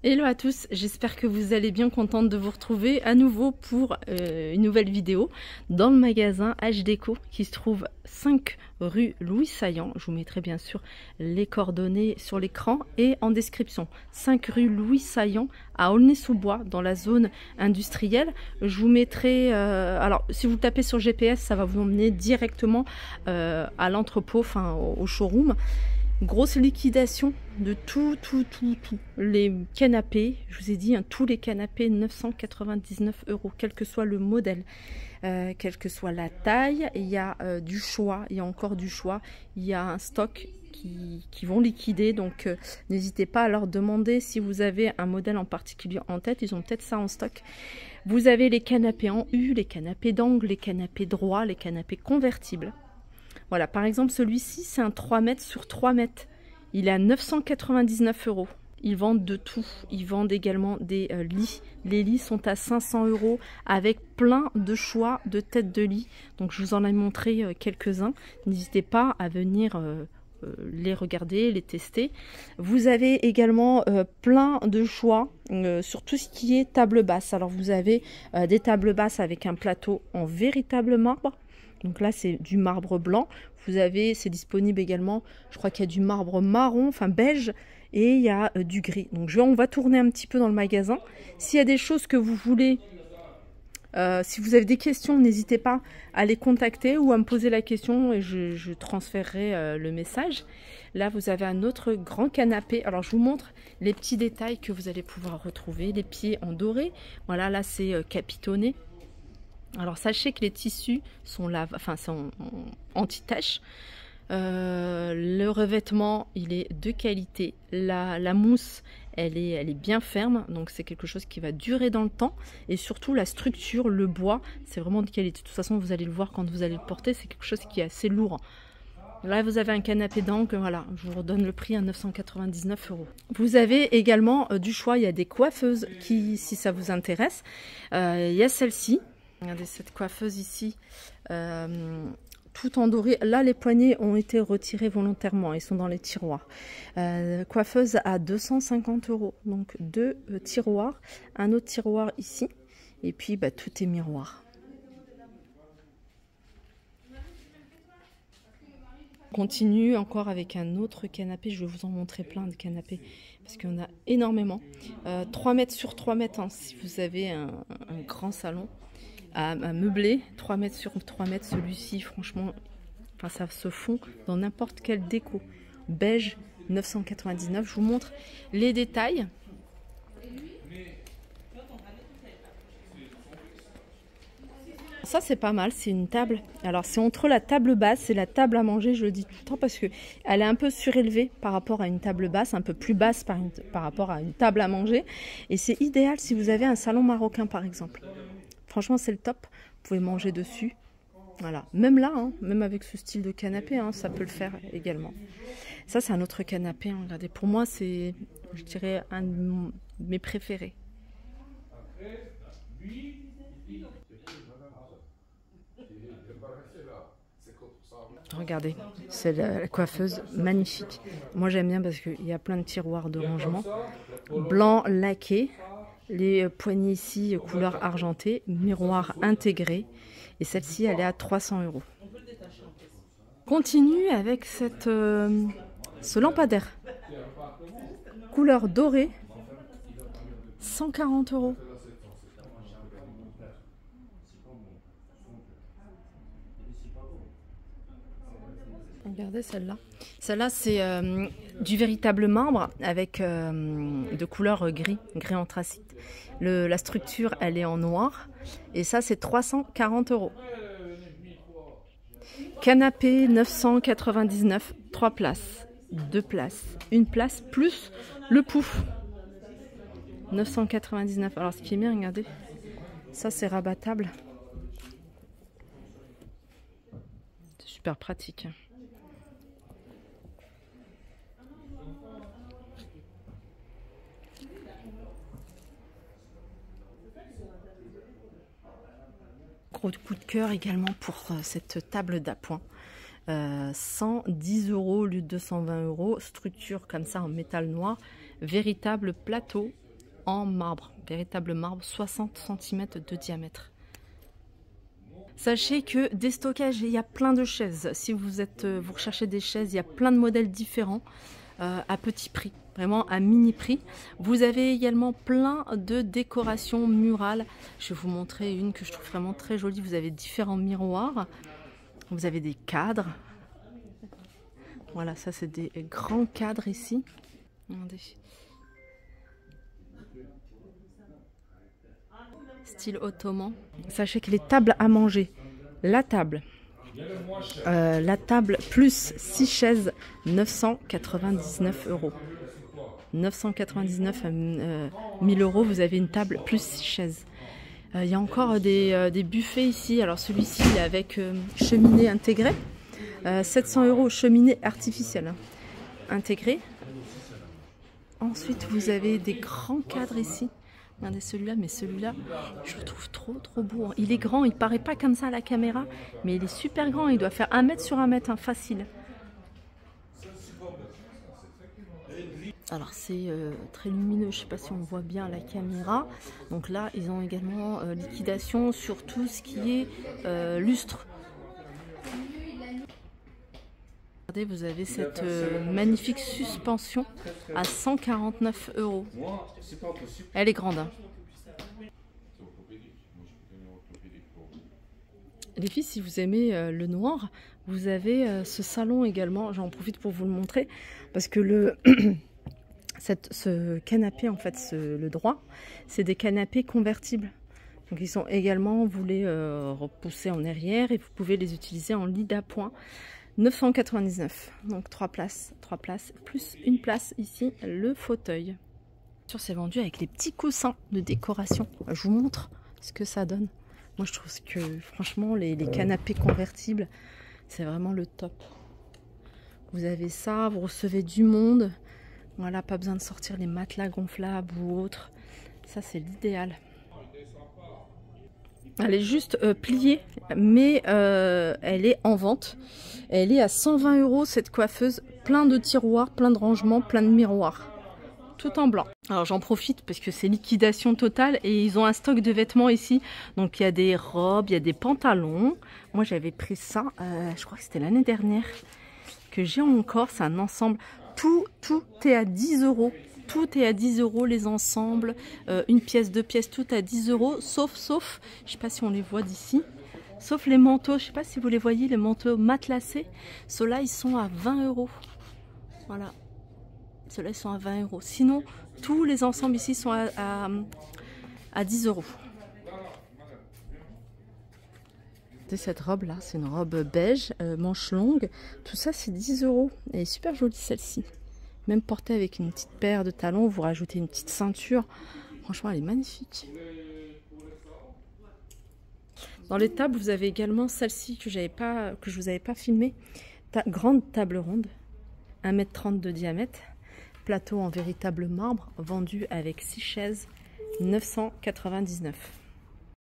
Hello à tous, j'espère que vous allez bien, contente de vous retrouver à nouveau pour une nouvelle vidéo dans le magasin H-Déco qui se trouve 5 rue Louis Saillant. Je vous mettrai bien sûr les coordonnées sur l'écran et en description. 5 rue Louis Saillant à Aulnay-sous-Bois dans la zone industrielle. Je vous mettrai, alors si vous tapez sur GPS, ça va vous emmener directement à l'entrepôt, enfin au showroom. Grosse liquidation de tout. Les canapés, je vous ai dit, hein, tous les canapés, 999 €, quel que soit le modèle, quelle que soit la taille. Il y a du choix, il y a encore du choix. Il y a un stock qui vont liquider, donc n'hésitez pas à leur demander si vous avez un modèle en particulier en tête. Ils ont peut-être ça en stock. Vous avez les canapés en U, les canapés d'angle, les canapés droits, les canapés convertibles. Voilà, par exemple, celui-ci, c'est un 3 mètres sur 3 mètres. Il est à 999 €. Ils vendent de tout. Ils vendent également des lits. Les lits sont à 500 € avec plein de choix de têtes de lit. Donc, je vous en ai montré quelques-uns. N'hésitez pas à venir les regarder, les tester. Vous avez également plein de choix sur tout ce qui est table basse. Alors, vous avez des tables basses avec un plateau en véritable marbre. Donc là, c'est du marbre blanc. Vous avez, c'est disponible également, je crois qu'il y a du marbre marron, enfin beige, et il y a du gris. Donc on va tourner un petit peu dans le magasin. S'il y a des choses que vous voulez, si vous avez des questions, n'hésitez pas à les contacter ou à me poser la question et je transférerai le message. Là, vous avez un autre grand canapé. Alors, je vous montre les petits détails que vous allez pouvoir retrouver. Les pieds en doré. Voilà, là, c'est capitonné. Alors sachez que les tissus sont anti-tache. Le revêtement, il est de qualité. La mousse, elle est bien ferme, donc c'est quelque chose qui va durer dans le temps. Et surtout la structure, le bois, c'est vraiment de qualité. De toute façon, vous allez le voir quand vous allez le porter, c'est quelque chose qui est assez lourd. Là, vous avez un canapé d'angle, voilà, je vous redonne le prix à 999 €. Vous avez également du choix, il y a des coiffeuses qui, si ça vous intéresse, il y a celle-ci. Regardez cette coiffeuse ici, tout en doré. Là, les poignées ont été retirés volontairement. Ils sont dans les tiroirs. Coiffeuse à 250 €. Donc, 2 tiroirs. Un autre tiroir ici. Et puis, bah, tout est miroir. On continue encore avec un autre canapé. Je vais vous en montrer plein de canapés. Parce qu'il y en a énormément. 3 mètres sur 3 mètres. Hein, si vous avez un grand salon. À meubler, 3 mètres sur 3 mètres, celui-ci, franchement, enfin, ça se fond dans n'importe quelle déco. Beige, 999. Je vous montre les détails. Ça, c'est pas mal, c'est une table. Alors, c'est entre la table basse et la table à manger, je le dis tout le temps, parce qu'elle est un peu surélevée par rapport à une table basse, un peu plus basse par rapport à une table à manger. Et c'est idéal si vous avez un salon marocain, par exemple. Franchement, c'est le top. Vous pouvez manger dessus. Voilà. Même là, hein, même avec ce style de canapé, hein, ça peut le faire également. Ça, c'est un autre canapé. Hein. Regardez, pour moi, c'est, je dirais, un de mes préférés. Regardez, c'est la coiffeuse magnifique. Moi, j'aime bien parce qu'il y a plein de tiroirs de rangement. Blanc laqué. Les poignées ici, couleur argentée, miroir intégré. Et celle-ci, elle est à 300 €. Continue avec ce lampadaire. Couleur dorée, 140 €. Regardez celle-là. Celle-là, c'est du véritable marbre avec de couleur gris anthracite. La structure, elle est en noir. Et ça, c'est 340 €. Canapé, 999, 3 places, 2 places, 1 place, plus le pouf. 999. Alors, ce qui est bien, regardez. Ça, c'est rabattable. C'est super pratique. Gros coup de cœur également pour cette table d'appoint. 110 € au lieu de 220 €. Structure comme ça en métal noir. Véritable plateau en marbre, véritable marbre, 60 cm de diamètre. Sachez que des stockages, il y a plein de chaises. Si vous recherchez des chaises, il y a plein de modèles différents à petit prix, vraiment à mini prix. Vous avez également plein de décorations murales. Je vais vous montrer une que je trouve vraiment très jolie. Vous avez différents miroirs, vous avez des cadres. Voilà, ça c'est des grands cadres ici. Regardez. Style ottoman. Sachez que les tables à manger, la table plus 6 chaises, 999 €. 999 à 1000 €, vous avez une table plus 6 chaises. Il y a encore des buffets ici. Alors celui-ci il est avec cheminée intégrée. 700 € cheminée artificielle intégrée. Ensuite vous avez des grands cadres ici. Regardez celui-là, mais celui-là, je le trouve trop beau. Il est grand, il paraît pas comme ça à la caméra, mais il est super grand. Il doit faire 1 mètre sur 1 mètre, hein, facile. Alors c'est très lumineux, je sais pas si on voit bien à la caméra. Donc là, ils ont également liquidation sur tout ce qui est lustre. Regardez, vous avez cette magnifique suspension à 149 €. Elle est grande. Hein. Les filles, si vous aimez le noir, vous avez ce salon également. J'en profite pour vous le montrer parce que ce canapé, en fait, le droit, c'est des canapés convertibles. Donc ils sont également, vous les repoussez en arrière et vous pouvez les utiliser en lit d'appoint. 999, donc 3 places, plus une place ici, le fauteuil. C'est vendu avec les petits coussins de décoration. Je vous montre ce que ça donne. Moi je trouve que franchement les canapés convertibles, c'est vraiment le top. Vous avez ça, vous recevez du monde. Voilà, pas besoin de sortir les matelas gonflables ou autres. Ça c'est l'idéal. Elle est juste pliée, mais elle est en vente. Elle est à 120 € cette coiffeuse. Plein de tiroirs, plein de rangements, plein de miroirs. Tout en blanc. Alors j'en profite parce que c'est liquidation totale et ils ont un stock de vêtements ici. Donc il y a des robes, il y a des pantalons. Moi j'avais pris ça, je crois que c'était l'année dernière, que j'ai encore. C'est un ensemble. Tout est à 10 €. Tout est à 10 € les ensembles, une pièce, 2 pièces, tout à 10 €, sauf, je sais pas si on les voit d'ici, sauf les manteaux, je sais pas si vous les voyez, les manteaux matelassés, ceux-là ils sont à 20 €. Voilà, ceux-là ils sont à 20 €. Sinon, tous les ensembles ici sont à 10 €. Cette robe là, c'est une robe beige, manche longue, tout ça c'est 10 €. Elle est super jolie celle-ci. Même portée avec une petite paire de talons, vous rajoutez une petite ceinture. Franchement, elle est magnifique. Dans les tables, vous avez également celle-ci que je vous avais pas filmée. Grande table ronde, 1,30 m de diamètre. Plateau en véritable marbre, vendu avec 6 chaises, 999 €.